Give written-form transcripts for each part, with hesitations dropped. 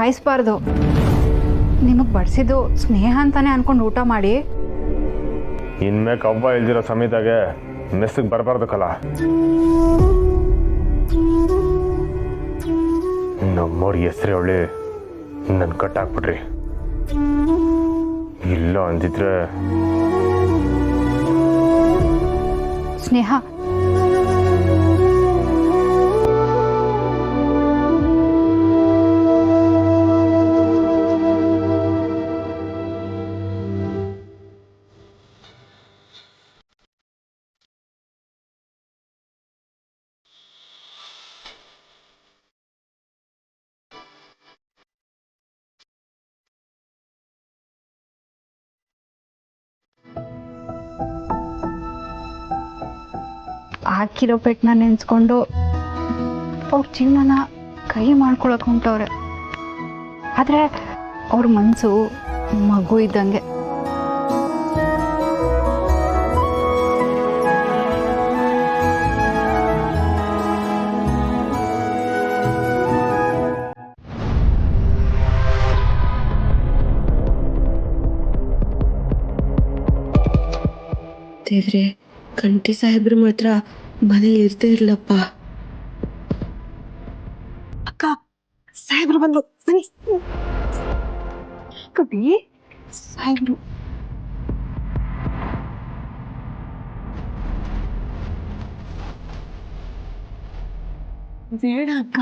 ಕಾಯಿಸ್ಬಾರ್ದು. ನಿಮಗೆ ಬಡಿಸಿದ್ದು ಸ್ನೇಹ ಅಂತಾನೆ ಅನ್ಕೊಂಡು ಊಟ ಮಾಡಿ. ಇನ್ಮೇಲೆ ಅವ್ವ ಇಲ್ದಿರೋ ಸಮೇತಾಗೆ ಮೆಸ್ಸಿಗೆ ಬರಬಾರ್ದು ಕಲ. ನಮ್ಮವ್ರ ಹೆಸ್ರು ಅವಳಿ ನನ್ನ ಕಟ್ಟಾಕ್ಬಿಟ್ರಿ. ಇಲ್ಲ ಅಂದಿದ್ರೆ ಸ್ನೇಹ, ಹಾಕಿರೋ ಪೆಟ್ಟನ್ನ ನೆನೆಸ್ಕೊಂಡು ಅವ್ರ ಜೀವನನ ಕೈ ಮಾಡ್ಕೊಳಕ್ ಹೊಂಟವ್ರೆ. ಆದರೆ ಅವ್ರ ಮನಸ್ಸು ಮಗು ಇದ್ದಂಗೆ. ದೇವ್ರೆ, ಕಂಠಿ ಸಾಹೇಬ್ರು ಮಾತ್ರ ಮನೇಲಿ ಇರ್ತಾ ಇರ್ಲಪ್ಪ. ಅಕ್ಕ, ಸಾಹೇಬ್ರು ಬಂದ್ರು, ಬನ್ನಿ. ಕವಿ, ಸಾಹೇಬ್ರು. ಬೇಡ ಅಕ್ಕ.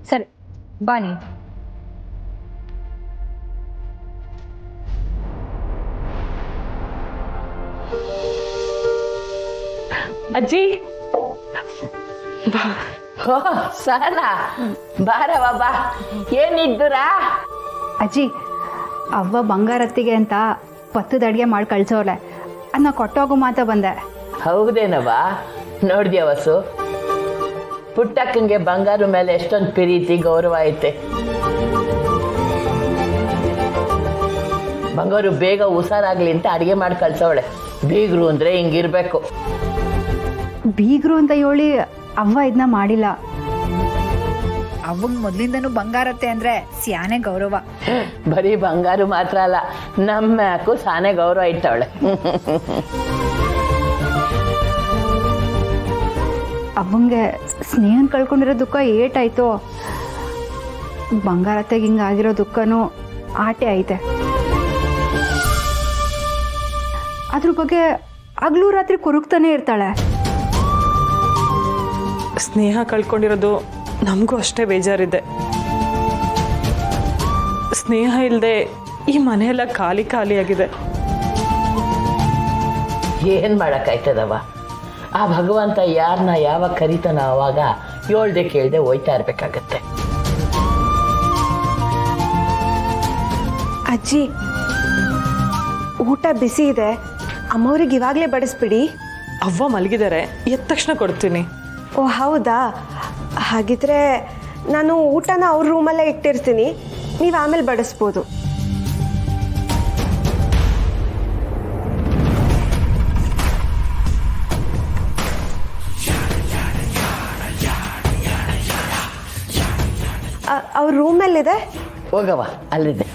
ಸರಿ, ಬಾನಿ. ಅಜ್ಜಿ, ಸಹನಾ, ಬಾರವ ಬಾ. ಏನಿದ್ದರಾ? ಅಜ್ಜಿ, ಅವ್ವ ಬಂಗಾರತ್ತಿಗೆ ಅಂತ ಪತ್ತದ ಅಡುಗೆ ಮಾಡಿ ಕಳ್ಸೋಳೆ. ಅದನ್ನ ಕೊಟ್ಟೋಗು ಮಾತ ಬಂದೆ. ಹೌದೇನವ? ನೋಡ್ದ್ಯ ವಸು, ಪುಟ್ಟಕ್ಕಂಗೆ ಬಂಗಾರ ಮೇಲೆ ಎಷ್ಟೊಂದು ಪ್ರೀತಿ ಗೌರವ ಐತೆ. ಬಂಗಾರು ಬೇಗ ಹುಷಾರಾಗ್ಲಿ ಅಂತ ಅಡುಗೆ ಮಾಡಿ ಕಳ್ಸವಳೆ. ಬೀಗರು ಅಂದ್ರೆ ಹಿಂಗಿರ್ಬೇಕು. ಬೀಗರು ಅಂತ ಹೇಳಿ ಅವ್ವ ಇದನ್ನ ಮಾಡಿಲ್ಲ. ಅವಂಗ್ ಮೊದ್ಲಿಂದನೂ ಬಂಗಾರತ್ತೆ ಅಂದ್ರೆ ಸ್ಯಾನೆ ಗೌರವ. ಬರೀ ಬಂಗಾರು ಮಾತ್ರ ಅಲ್ಲ, ನಮ್ಮ ಯಾಕೂ ಸಾನೆ ಗೌರವ ಇಟ್ಟವಳೆ. ಅವಂಗೆ ಸ್ನೇಹನ್ ಕಳ್ಕೊಂಡಿರೋ ದುಃಖ ಏಟಾಯ್ತು, ಬಂಗಾರತ್ತೆಗೆ ಹಿಂಗಾಗಿರೋ ದುಃಖನೂ ಆಟೆ ಐತೆ. ಅದ್ರ ಬಗ್ಗೆ ಹಗಲು ರಾತ್ರಿ ಕೊರಗ್ತಾನೆ ಇರ್ತಾಳೆ. ಸ್ನೇಹ ಕಳ್ಕೊಂಡಿರೋದು ನಮಗೂ ಅಷ್ಟೇ ಬೇಜಾರಿದೆ. ಸ್ನೇಹ ಇಲ್ಲದೆ ಈ ಮನೆಯೆಲ್ಲ ಖಾಲಿ ಖಾಲಿಯಾಗಿದೆ. ಏನು ಮಾಡೋಕ್ಕಾಯ್ತದವ? ಆ ಭಗವಂತ ಯಾರನ್ನ ಯಾವಾಗ ಕರಿತಾನ ಅವಾಗ ಹೇಳ್ದೆ ಕೇಳ್ದೆ ಹೋಯ್ತಾ ಇರ್ಬೇಕಾಗತ್ತೆ. ಅಜ್ಜಿ, ಊಟ ಬಿಸಿ ಇದೆ, ಅಮ್ಮವ್ರಿಗೆ ಇವಾಗಲೇ ಬಡಿಸ್ಬಿಡಿ. ಅವ್ವ ಮಲಗಿದ್ದಾರೆ, ಎದ್ದ ತಕ್ಷಣ ಕೊಡ್ತೀನಿ. ಓ ಹೌದಾ? ಹಾಗಿದ್ರೆ ನಾನು ಊಟನ ಅವ್ರ ರೂಮಲ್ಲೇ ಇಟ್ಟಿರ್ತೀನಿ, ನೀವು ಆಮೇಲೆ ಬಡಿಸ್ಬೋದು. ಅವ್ರ ರೂಮಲ್ಲಿದೆ. ಹೋಗವ, ಅಲ್ಲಿದೆ.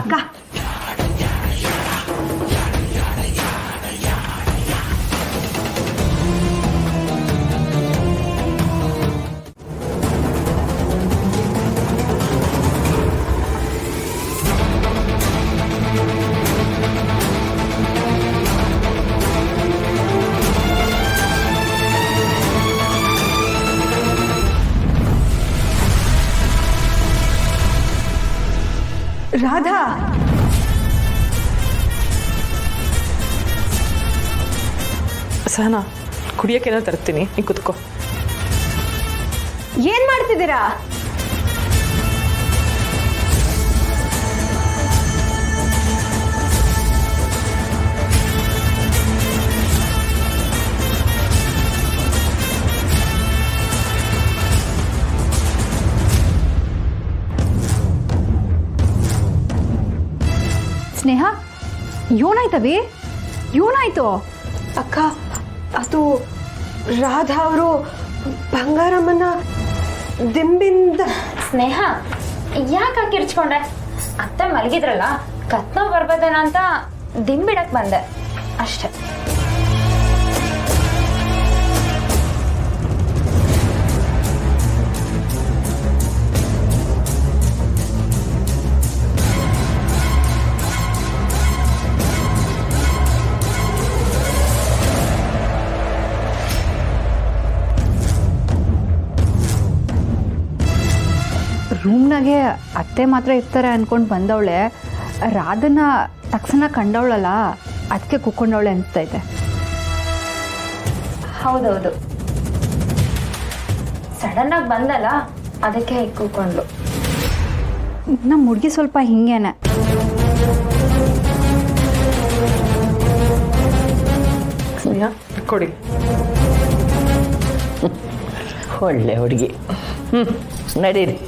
ಅಕ್ಕ, ರಾಧಾ, ಸಹನಾ, ಕುಡಿಯೋಕೆನೋ ತರ್ತೀನಿ, ನೀ ಕುತ್ಕೋ. ಏನ್ ಮಾಡ್ತಿದ್ದೀರಾ? ಸ್ನೇಹ ಏನಾಯ್ತವಿ ಏನಾಯ್ತು? ಅಕ್ಕ ಅದು ರಾಧಾ ಅವರು ಬಂಗಾರಮ್ಮನ ದಿಂಬಿಂದ ಸ್ನೇಹ ಯಾಕೆ ಕಿರ್ಚ್ಕೊಂಡೆ? ಅತ್ತೆ ಮಲಗಿದ್ರಲ್ಲ, ಕತ್ನೋ ಬರ್ಬೋದೇನ ಅಂತ ದಿಂಬಿಡಕ್ ಬಂದೆ ಅಷ್ಟೆ. ರೂಮ್ನಾಗೆ ಅತ್ತೆ ಮಾತ್ರ ಇರ್ತಾರೆ ಅನ್ಕೊಂಡು ಬಂದವಳೆ, ರಾಧನ ತಕ್ಷಣ ಕಂಡವಳಲ್ಲ, ಅದಕ್ಕೆ ಕುಕ್ಕೊಂಡವಳೆ ಅನಿಸ್ತೈತೆ. ಹೌದೌದು, ಸಡನ್ ಆಗಿ ಬಂದಲ್ಲ ಅದಕ್ಕೆ ಕೂತ್ಕೊಂಡ್ಲು. ನಮ್ಮ ಹುಡುಗಿ ಸ್ವಲ್ಪ ಹಿಂಗೇನೆ. ಕೊಡಿ. ಒಳ್ಳೆ ಹುಡುಗಿ. ನಡೀರಿ.